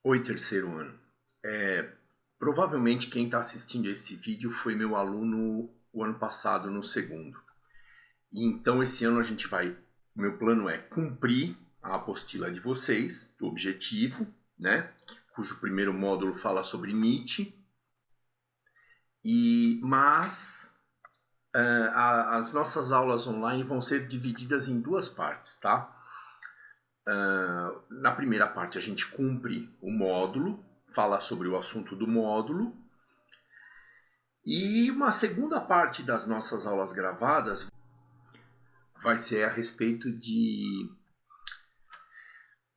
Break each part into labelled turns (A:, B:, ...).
A: Oi, terceiro ano. Provavelmente quem está assistindo esse vídeo foi meu aluno o ano passado, no segundo. E então esse ano o meu plano é cumprir a apostila de vocês, do objetivo, né? Cujo primeiro módulo fala sobre Nietzsche. Mas as nossas aulas online vão ser divididas em duas partes, tá? Na primeira parte a gente cumpre o módulo, fala sobre o assunto do módulo. E uma segunda parte das nossas aulas gravadas vai ser a respeito de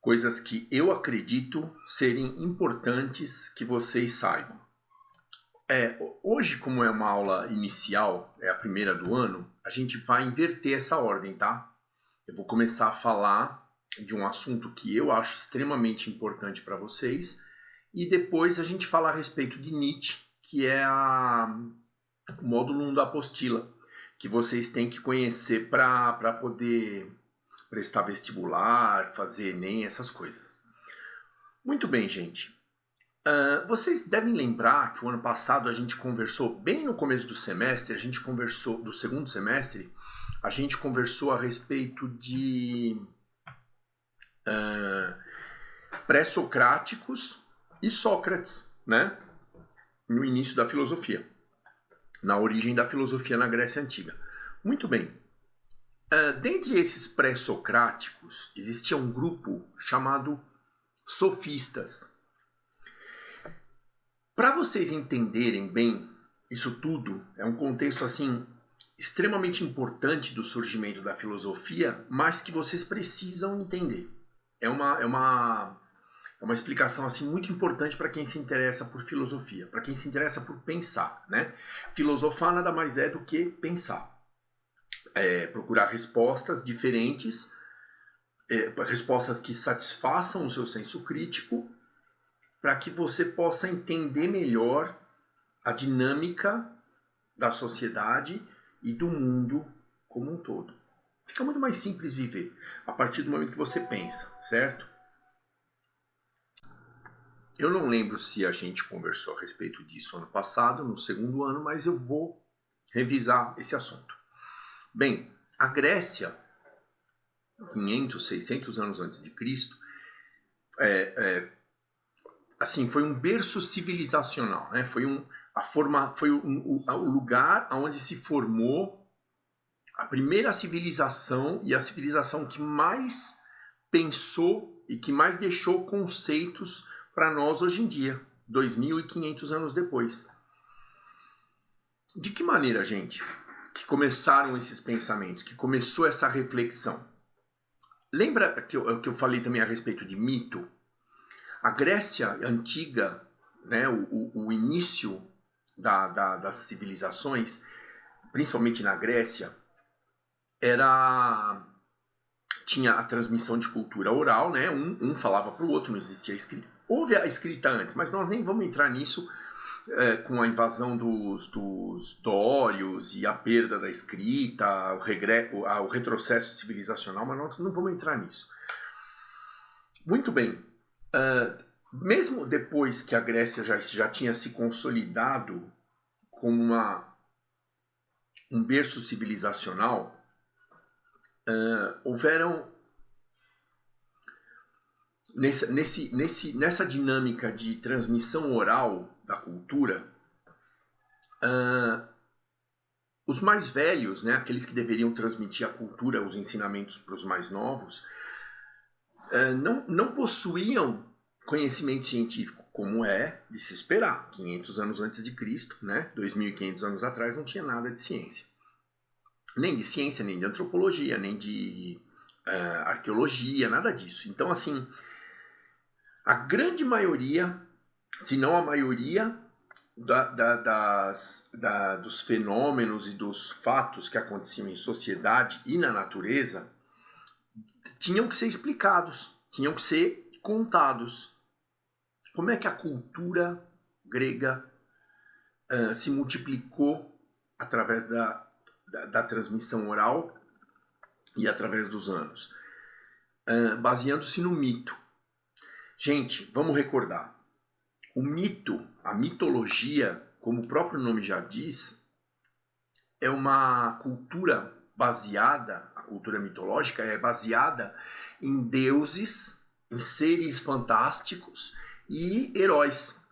A: coisas que eu acredito serem importantes que vocês saibam. Hoje, como é uma aula inicial, é a primeira do ano, a gente vai inverter essa ordem, tá? Eu vou começar a falar de um assunto que eu acho extremamente importante para vocês e depois a gente fala a respeito de Nietzsche, que é o módulo 1 da apostila, que vocês têm que conhecer para poder prestar vestibular, fazer ENEM, essas coisas. Muito bem, gente. Vocês devem lembrar que o ano passado a gente conversou, bem no começo do semestre, do segundo semestre, a gente conversou a respeito de pré-socráticos e Sócrates, né? No início da filosofia, na origem da filosofia na Grécia Antiga. Muito bem. Dentre esses pré-socráticos, existia um grupo chamado sofistas. Para vocês entenderem bem isso tudo, é um contexto assim extremamente importante do surgimento da filosofia, mas que vocês precisam entender. É uma explicação assim muito importante para quem se interessa por filosofia, para quem se interessa por pensar, né? Filosofar nada mais é do que pensar. Procurar respostas diferentes, respostas que satisfaçam o seu senso crítico, para que você possa entender melhor a dinâmica da sociedade e do mundo como um todo. Fica muito mais simples viver a partir do momento que você pensa, certo? Eu não lembro se a gente conversou a respeito disso ano passado, no segundo ano, mas eu vou revisar esse assunto. Bem, a Grécia, 500, 600 anos antes de Cristo, assim, foi um berço civilizacional, né? Foi o lugar onde se formou a primeira civilização e a civilização que mais pensou e que mais deixou conceitos para nós hoje em dia, 2.500 anos depois. De que maneira, gente, que começaram esses pensamentos, que começou essa reflexão? Lembra que eu falei também a respeito de mito? A Grécia Antiga, né, o início das civilizações, principalmente na Grécia, tinha a transmissão de cultura oral, né? Um falava para o outro, não existia a escrita. Houve a escrita antes, mas nós nem vamos entrar nisso com a invasão dos dórios e a perda da escrita, o retrocesso civilizacional, mas nós não vamos entrar nisso. Muito bem. Mesmo depois que a Grécia já tinha se consolidado como um berço civilizacional, houveram nessa dinâmica de transmissão oral da cultura, os mais velhos, né, aqueles que deveriam transmitir a cultura, os ensinamentos para os mais novos, não possuíam conhecimento científico, como é de se esperar. 500 anos antes de Cristo, né, 2.500 anos atrás, não tinha nada de ciência. Nem de ciência, nem de antropologia, nem de arqueologia, nada disso. Então, assim, a grande maioria, se não a maioria, dos fenômenos e dos fatos que aconteciam em sociedade e na natureza tinham que ser explicados, tinham que ser contados. Como é que a cultura grega se multiplicou através da transmissão oral e através dos anos? Baseando-se no mito. Gente, vamos recordar. O mito, a mitologia, como o próprio nome já diz, é uma cultura baseada, a cultura mitológica é baseada em deuses, em seres fantásticos e heróis,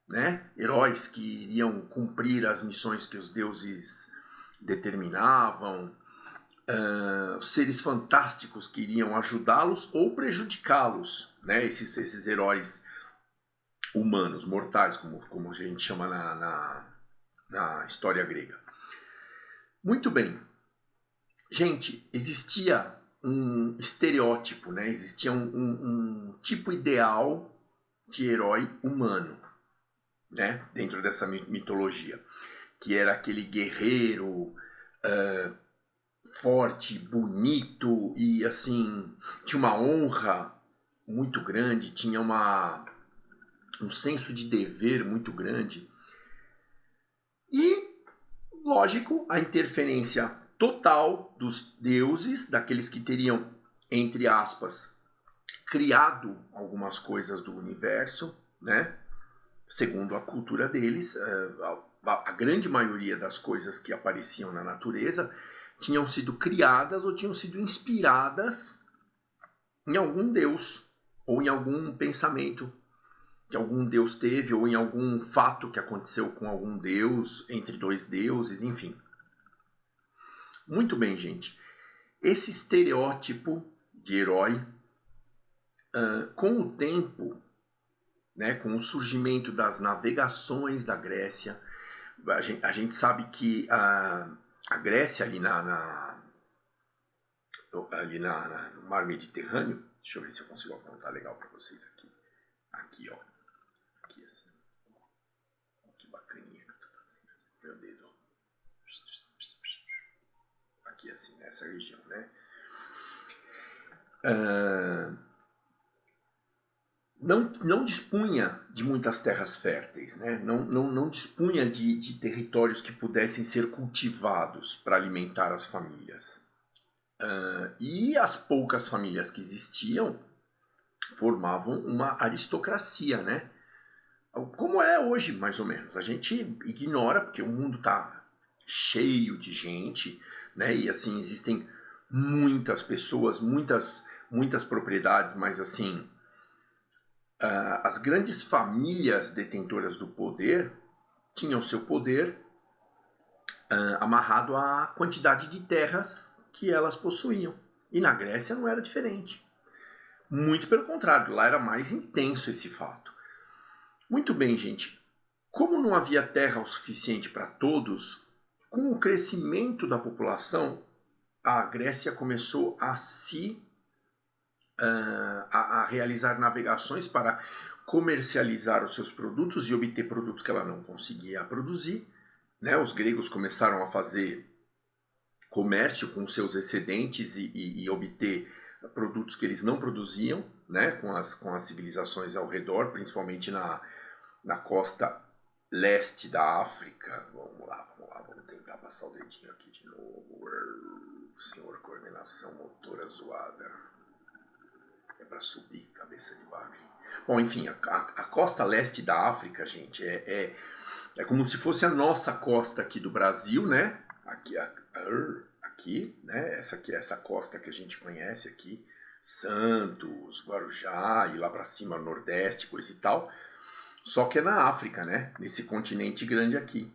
A: né? Heróis que iriam cumprir as missões que os deuses determinavam, seres fantásticos que iriam ajudá-los ou prejudicá-los, né? Esses heróis humanos, mortais, como a gente chama na história grega. Muito bem. Gente, existia um estereótipo, né? Existia um tipo ideal de herói humano, né? Dentro dessa mitologia, que era aquele guerreiro forte, bonito e assim, tinha uma honra muito grande, tinha um senso de dever muito grande. E, lógico, a interferência total dos deuses, daqueles que teriam, entre aspas, criado algumas coisas do universo, né? Segundo a cultura deles, a grande maioria das coisas que apareciam na natureza tinham sido criadas ou tinham sido inspiradas em algum deus ou em algum pensamento que algum deus teve ou em algum fato que aconteceu com algum deus, entre dois deuses, enfim. Muito bem, gente. Esse estereótipo de herói, com o tempo, né, com o surgimento das navegações da Grécia, a gente sabe que a Grécia ali no mar Mediterrâneo, deixa eu ver se eu consigo apontar legal para vocês aqui. Aqui, ó. Aqui assim. Que bacaninha que eu tô fazendo. Meu dedo. Aqui assim, nessa região, né? Não dispunha de muitas terras férteis, né? Não dispunha de territórios que pudessem ser cultivados para alimentar as famílias. E as poucas famílias que existiam formavam uma aristocracia, né? Como é hoje, mais ou menos. A gente ignora, porque o mundo está cheio de gente, né? E assim, existem muitas pessoas, muitas propriedades, mas assim, as grandes famílias detentoras do poder tinham seu poder amarrado à quantidade de terras que elas possuíam. E na Grécia não era diferente. Muito pelo contrário, lá era mais intenso esse fato. Muito bem, gente. Como não havia terra o suficiente para todos, com o crescimento da população, a Grécia começou a realizar navegações para comercializar os seus produtos e obter produtos que ela não conseguia produzir, né? Os gregos começaram a fazer comércio com seus excedentes e obter produtos que eles não produziam, né? com as civilizações ao redor, principalmente na costa leste da África. Vamos lá, vamos tentar passar o dedinho aqui de novo. Senhor, coordenação motora zoada. É para subir, cabeça de bagre. Bom, enfim, a costa leste da África, gente, é como se fosse a nossa costa aqui do Brasil, né? Aqui, né? Essa costa que a gente conhece aqui, Santos, Guarujá e lá para cima, Nordeste, coisa e tal. Só que é na África, né? Nesse continente grande aqui,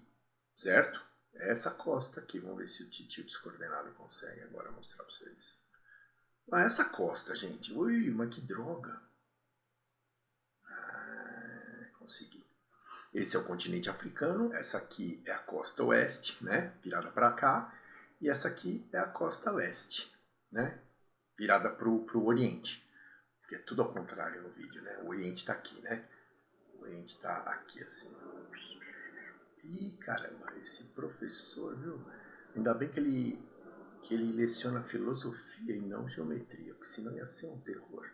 A: certo? É essa costa aqui. Vamos ver se o titio descoordenado consegue agora mostrar para vocês. Essa costa, gente. Ui, mas que droga. Consegui. Esse é o continente africano. Essa aqui é a costa oeste, né? Virada para cá. E essa aqui é a costa leste, né? Virada para o oriente. Porque é tudo ao contrário no vídeo, né? O oriente está aqui, né? O oriente está aqui, assim. Ih, caramba, esse professor, viu? Ainda bem que ele leciona filosofia e não geometria, porque senão ia ser um terror.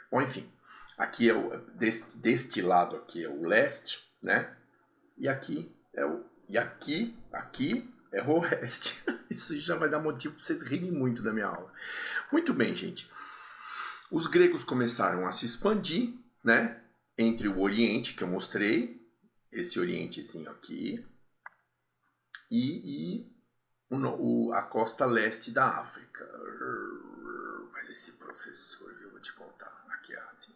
A: Bom, enfim, aqui é deste lado aqui é o leste, né? E aqui é o oeste. Isso já vai dar motivo para vocês rirem muito da minha aula. Muito bem, gente. Os gregos começaram a se expandir, né? Entre o Oriente, que eu mostrei, esse Orientezinho aqui, e a costa leste da África. Mas esse professor, eu vou te contar, aqui é assim.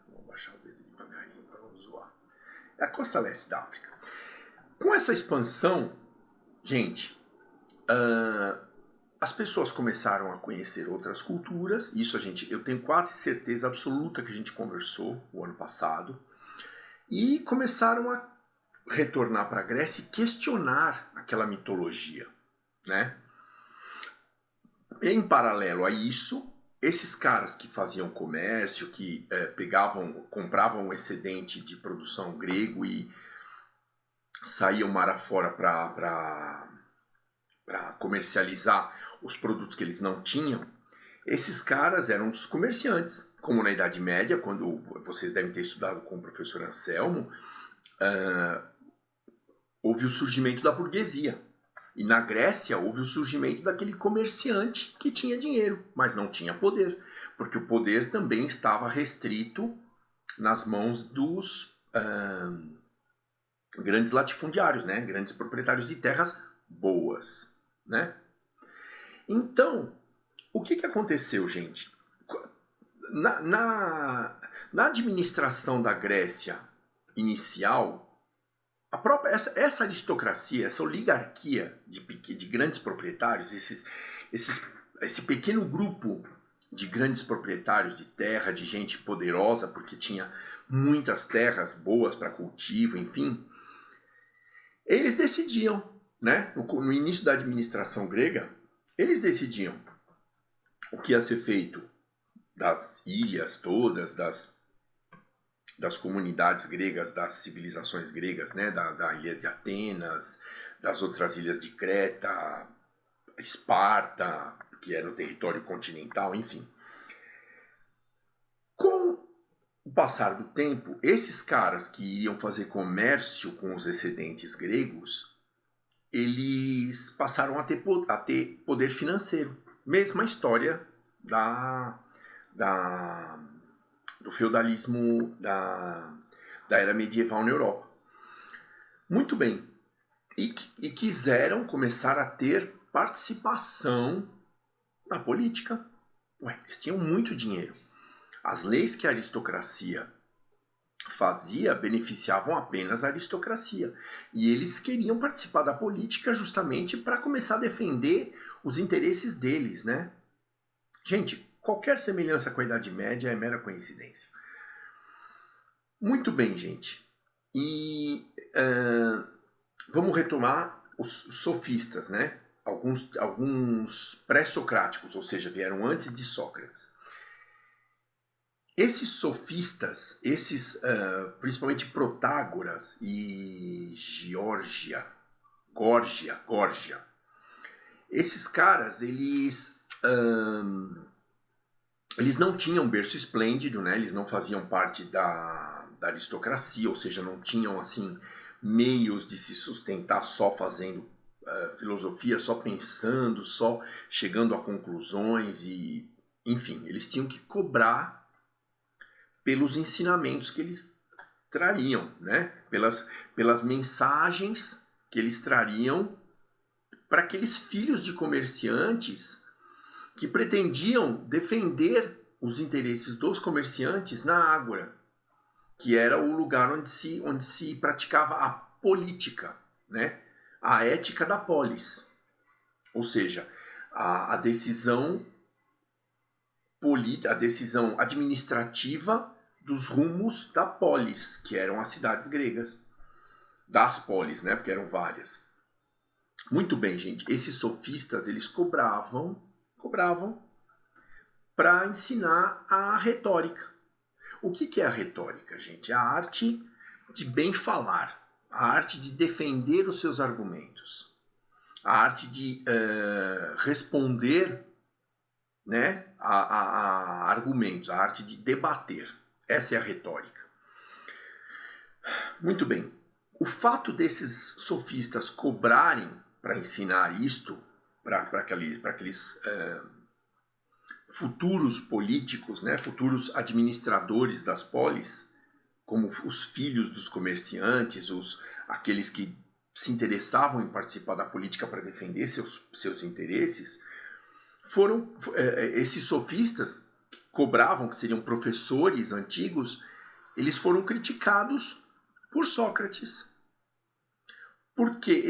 A: Vou baixar o dedo devagarinho para não zoar. É a costa leste da África. Com essa expansão, gente, as pessoas começaram a conhecer outras culturas. Isso eu tenho quase certeza absoluta que a gente conversou o ano passado. E começaram a retornar para a Grécia e questionar aquela mitologia, né? Em paralelo a isso, esses caras que faziam comércio, que compravam um excedente de produção grego e saíam mar afora para comercializar os produtos que eles não tinham, esses caras eram os comerciantes. Como na Idade Média, quando vocês devem ter estudado com o professor Anselmo, houve o surgimento da burguesia. E na Grécia houve o surgimento daquele comerciante que tinha dinheiro, mas não tinha poder, porque o poder também estava restrito nas mãos dos grandes latifundiários, né? Grandes proprietários de terras boas, né? Então, o que aconteceu, gente? Na administração da Grécia inicial, essa aristocracia, essa oligarquia de grandes proprietários, esse pequeno grupo de grandes proprietários de terra, de gente poderosa, porque tinha muitas terras boas para cultivo, enfim, eles decidiam, né? No início da administração grega, eles decidiam o que ia ser feito das ilhas todas, das comunidades gregas, das civilizações gregas, né? Da ilha de Atenas, das outras ilhas de Creta, Esparta, que era o território continental, enfim. Com o passar do tempo, esses caras que iriam fazer comércio com os excedentes gregos, eles passaram a ter poder financeiro. Mesma história do feudalismo da era medieval na Europa. Muito bem. E quiseram começar a ter participação na política. Eles tinham muito dinheiro. As leis que a aristocracia fazia beneficiavam apenas a aristocracia. E eles queriam participar da política justamente para começar a defender os interesses deles, né? Gente, qualquer semelhança com a Idade Média é mera coincidência. Muito bem, gente. E vamos retomar os sofistas, né? Alguns pré-socráticos, ou seja, vieram antes de Sócrates. Esses sofistas, principalmente Protágoras e Górgia, esses caras, eles não tinham berço esplêndido, né? Eles não faziam parte da aristocracia, ou seja, não tinham assim meios de se sustentar só fazendo filosofia, só pensando, só chegando a conclusões e, enfim, eles tinham que cobrar pelos ensinamentos que eles trariam, né? Pelas mensagens que eles trariam para aqueles filhos de comerciantes que pretendiam defender os interesses dos comerciantes na Ágora, que era o lugar onde se praticava a política, né? A ética da polis, ou seja, a decisão a decisão administrativa dos rumos da polis, que eram as cidades gregas, das polis, né? Porque eram várias. Muito bem, gente. Esses sofistas, eles cobravam para ensinar a retórica. O que é a retórica, gente? É a arte de bem falar, a arte de defender os seus argumentos, a arte de responder, né, a argumentos, a arte de debater. Essa é a retórica. Muito bem. O fato desses sofistas cobrarem para ensinar isto, para que eles futuros políticos, né, futuros administradores das polis, como os filhos dos comerciantes, aqueles que se interessavam em participar da política para defender seus interesses, foram esses sofistas que cobravam, que seriam professores antigos, eles foram criticados por Sócrates. Porque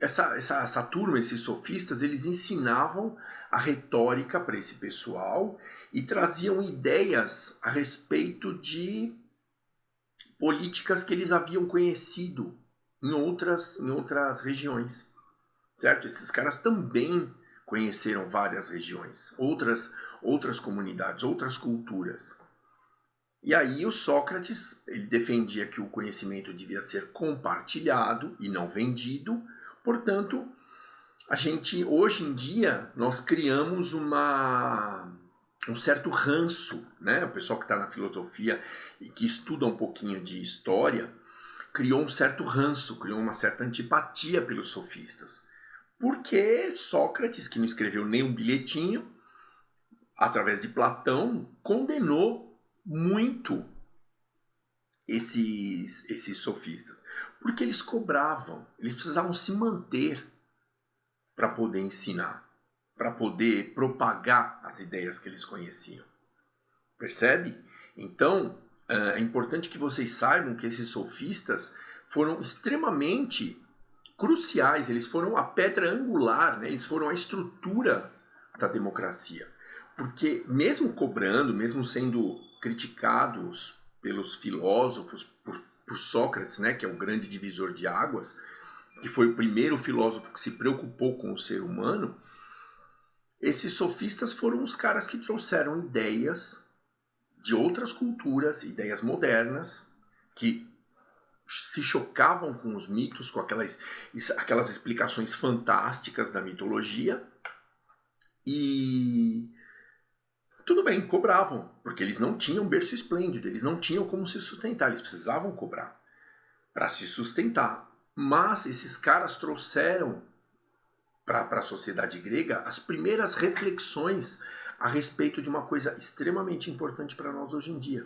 A: essa turma, esses sofistas, eles ensinavam a retórica para esse pessoal e traziam ideias a respeito de políticas que eles haviam conhecido em outras regiões, certo? Esses caras também conheceram várias regiões, outras comunidades, outras culturas. E aí o Sócrates, ele defendia que o conhecimento devia ser compartilhado e não vendido. Portanto, hoje em dia, nós criamos um certo ranço, né? O pessoal que está na filosofia e que estuda um pouquinho de história, criou um certo ranço, criou uma certa antipatia pelos sofistas. Porque Sócrates, que não escreveu nem um bilhetinho, através de Platão, condenou muito esses sofistas. Porque eles cobravam, eles precisavam se manter para poder ensinar, para poder propagar as ideias que eles conheciam. Percebe? Então, é importante que vocês saibam que esses sofistas foram extremamente cruciais, eles foram a pedra angular, né? Eles foram a estrutura da democracia. Porque mesmo cobrando, mesmo sendo criticados pelos filósofos, por Sócrates, né, que é o grande divisor de águas, que foi o primeiro filósofo que se preocupou com o ser humano, esses sofistas foram os caras que trouxeram ideias de outras culturas, ideias modernas, que se chocavam com os mitos, com aquelas explicações fantásticas da mitologia, e tudo bem, cobravam, porque eles não tinham berço esplêndido, eles não tinham como se sustentar, eles precisavam cobrar para se sustentar. Mas esses caras trouxeram para a sociedade grega as primeiras reflexões a respeito de uma coisa extremamente importante para nós hoje em dia,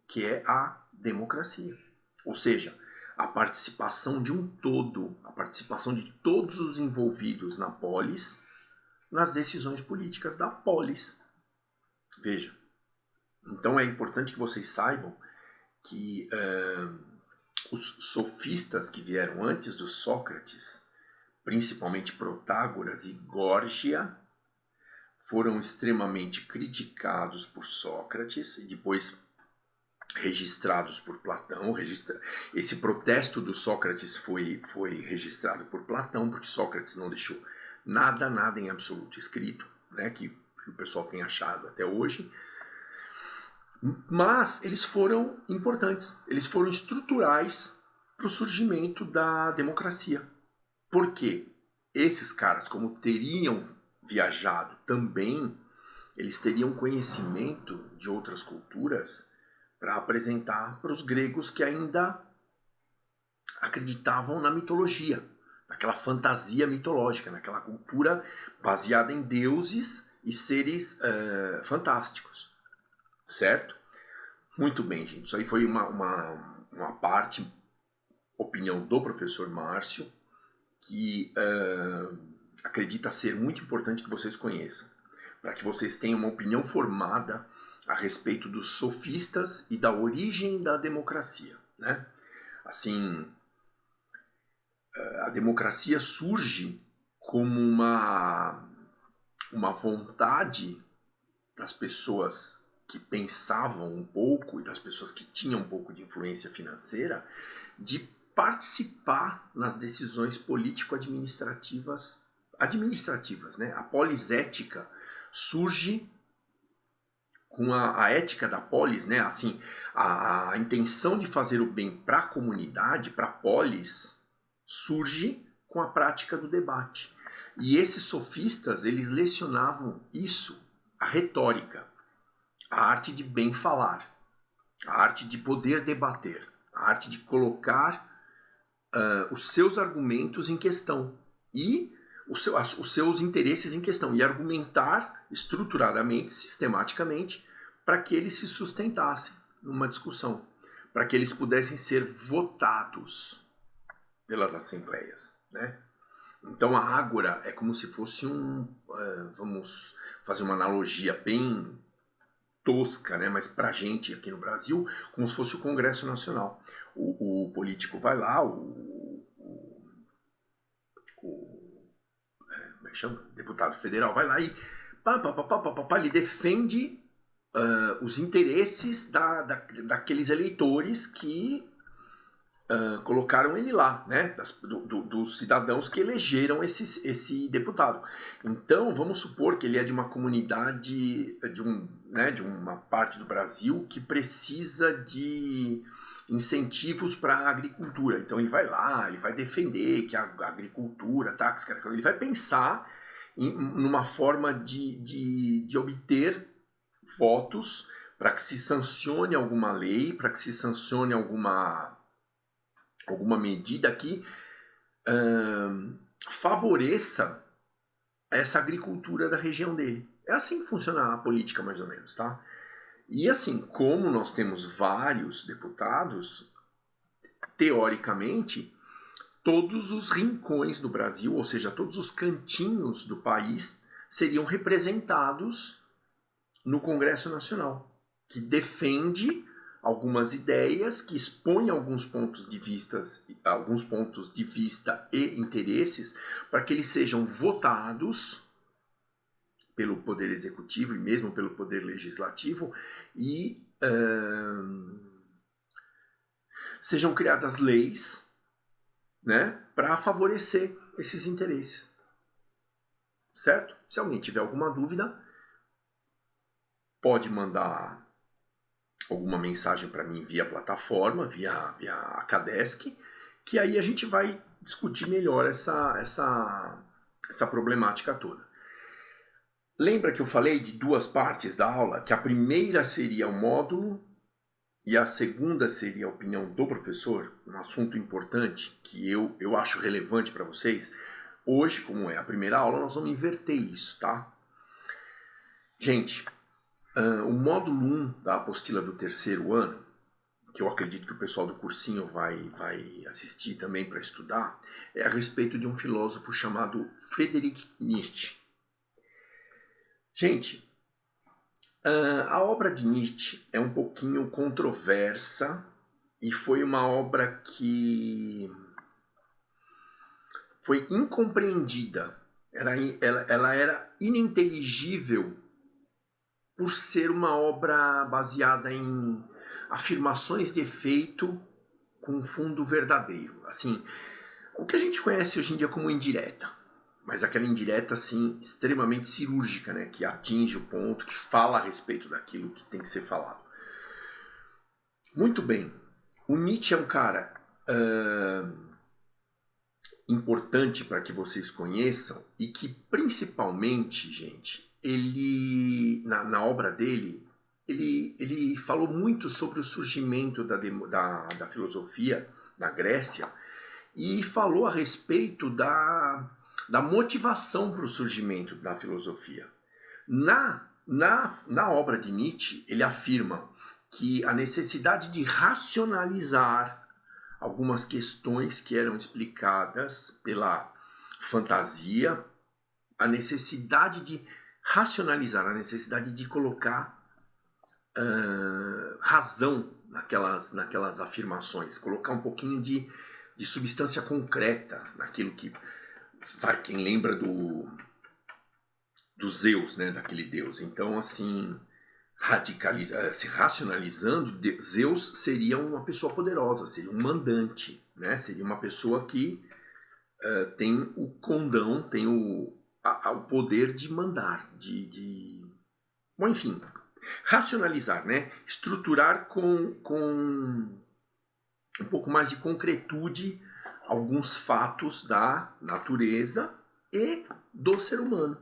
A: que é a democracia. Ou seja, a participação de um todo, a participação de todos os envolvidos na polis, nas decisões políticas da polis. Veja, então é importante que vocês saibam que os sofistas que vieram antes do Sócrates, principalmente Protágoras e Górgia, foram extremamente criticados por Sócrates e depois registrados por Platão. Esse protesto do Sócrates foi registrado por Platão, porque Sócrates não deixou nada em absoluto escrito, né, que o pessoal tem achado até hoje. Mas eles foram importantes, eles foram estruturais para o surgimento da democracia. Por quê? Esses caras, como teriam viajado também, eles teriam conhecimento de outras culturas para apresentar para os gregos que ainda acreditavam na mitologia, naquela fantasia mitológica, naquela cultura baseada em deuses e seres fantásticos. Certo? Muito bem, gente. Isso aí foi uma parte, opinião do professor Márcio, que acredita ser muito importante que vocês conheçam, para que vocês tenham uma opinião formada a respeito dos sofistas e da origem da democracia, né? Assim, a democracia surge como uma vontade das pessoas que pensavam um pouco e das pessoas que tinham um pouco de influência financeira de participar nas decisões político-administrativas, né? A polisética surge com a ética da polis, né? Assim, a intenção de fazer o bem para a comunidade, para a polis, surge com a prática do debate. E esses sofistas, eles lecionavam isso, a retórica, a arte de bem falar, a arte de poder debater, a arte de colocar os seus argumentos em questão e os seus interesses em questão e argumentar estruturadamente, sistematicamente, para que eles se sustentassem numa discussão, para que eles pudessem ser votados pelas assembleias, né? Então a ágora é como se fosse vamos fazer uma analogia bem tosca, né? Mas pra gente aqui no Brasil, como se fosse o Congresso Nacional. O político vai lá, como é que chama? Deputado federal vai lá e ele defende os interesses daqueles eleitores que colocaram ele lá, né? Dos cidadãos que elegeram esse deputado. Então, vamos supor que ele é de uma comunidade, de uma parte do Brasil que precisa de incentivos para a agricultura. Então, ele vai lá, ele vai defender que a agricultura, ele vai pensar numa forma de obter votos para que se sancione alguma lei, para que se sancione alguma medida que favoreça essa agricultura da região dele. É assim que funciona a política, mais ou menos, tá? E assim, como nós temos vários deputados, teoricamente, todos os rincões do Brasil, ou seja, todos os cantinhos do país, seriam representados no Congresso Nacional, que defende algumas ideias, que expõe alguns pontos de vista e interesses para que eles sejam votados pelo Poder Executivo e mesmo pelo Poder Legislativo e sejam criadas leis, né, para favorecer esses interesses. Certo? Se alguém tiver alguma dúvida, pode mandar alguma mensagem para mim via plataforma, via Akadesk, que aí a gente vai discutir melhor essa problemática toda. Lembra que eu falei de duas partes da aula? Que a primeira seria o módulo e a segunda seria a opinião do professor, um assunto importante que eu acho relevante para vocês. Hoje, como é a primeira aula, nós vamos inverter isso, tá? Gente, o módulo 1 da apostila do terceiro ano, que eu acredito que o pessoal do cursinho vai assistir também para estudar, é a respeito de um filósofo chamado Friedrich Nietzsche. Gente, a obra de Nietzsche é um pouquinho controversa e foi uma obra que foi incompreendida. Ela era ininteligível por ser uma obra baseada em afirmações de efeito com fundo verdadeiro. Assim, o que a gente conhece hoje em dia como indireta, mas aquela indireta assim extremamente cirúrgica, né, que atinge o ponto, que fala a respeito daquilo que tem que ser falado. Muito bem, o Nietzsche é um cara importante para que vocês conheçam e que principalmente, gente, ele na obra dele ele falou muito sobre o surgimento da filosofia na Grécia e falou a respeito da motivação para o surgimento da filosofia. Na obra de Nietzsche, ele afirma que a necessidade de racionalizar algumas questões que eram explicadas pela fantasia, a necessidade de racionalizar, a necessidade de colocar razão naquelas afirmações, colocar um pouquinho de substância concreta naquilo que vai, quem lembra do Zeus, né, daquele deus. Então, assim, se racionalizando, Zeus seria uma pessoa poderosa, seria um mandante, né? Seria uma pessoa que tem o condão, tem o poder de mandar, Bom, enfim, racionalizar, né? Estruturar com um pouco mais de concretude alguns fatos da natureza e do ser humano.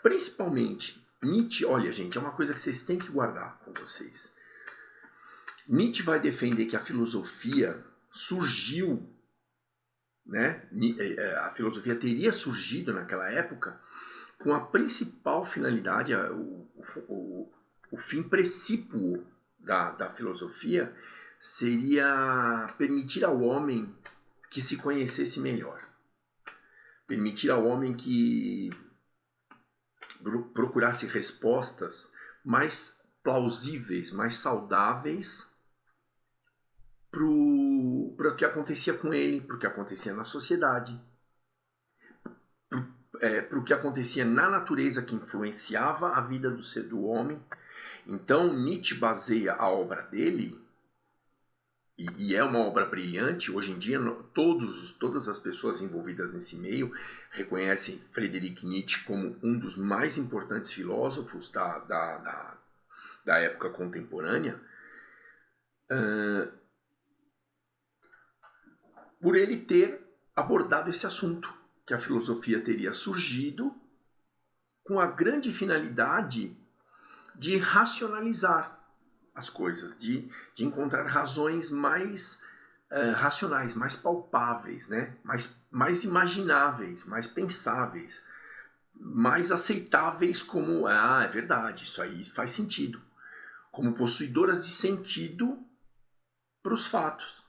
A: Principalmente, Nietzsche, olha gente, é uma coisa que vocês têm que guardar com vocês. Nietzsche vai defender que a filosofia surgiu, né? A filosofia teria surgido naquela época com a principal finalidade, o fim precípuo da filosofia seria permitir ao homem que se conhecesse melhor. Permitir ao homem que procurasse respostas mais plausíveis, mais saudáveis para o que acontecia com ele, para o que acontecia na sociedade, para o que acontecia na natureza que influenciava a vida do homem. Então Nietzsche baseia a obra dele, e é uma obra brilhante. Hoje em dia todas as pessoas envolvidas nesse meio reconhecem Friedrich Nietzsche como um dos mais importantes filósofos da época contemporânea, por ele ter abordado esse assunto, que a filosofia teria surgido com a grande finalidade de racionalizar as coisas, de encontrar razões mais racionais, mais palpáveis, né? mais imagináveis, mais pensáveis, mais aceitáveis como, é verdade, isso aí faz sentido, como possuidoras de sentido para os fatos.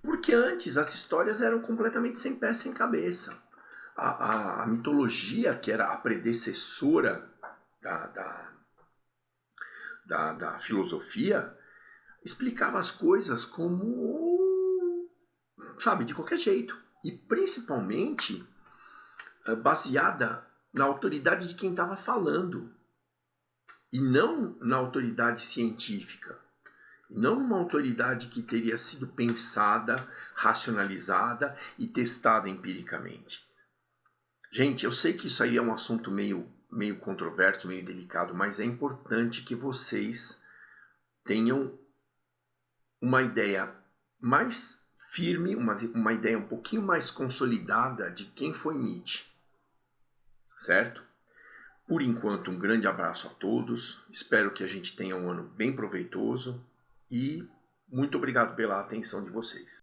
A: Porque antes as histórias eram completamente sem pé, sem cabeça. A mitologia, que era a predecessora da filosofia, explicava as coisas como, sabe, de qualquer jeito. E principalmente baseada na autoridade de quem estava falando. E não na autoridade científica. Não numa autoridade que teria sido pensada, racionalizada e testada empiricamente. Gente, eu sei que isso aí é um assunto meio controverso, meio delicado, mas é importante que vocês tenham uma ideia mais firme, uma ideia um pouquinho mais consolidada de quem foi Nietzsche, certo? Por enquanto, um grande abraço a todos, espero que a gente tenha um ano bem proveitoso e muito obrigado pela atenção de vocês.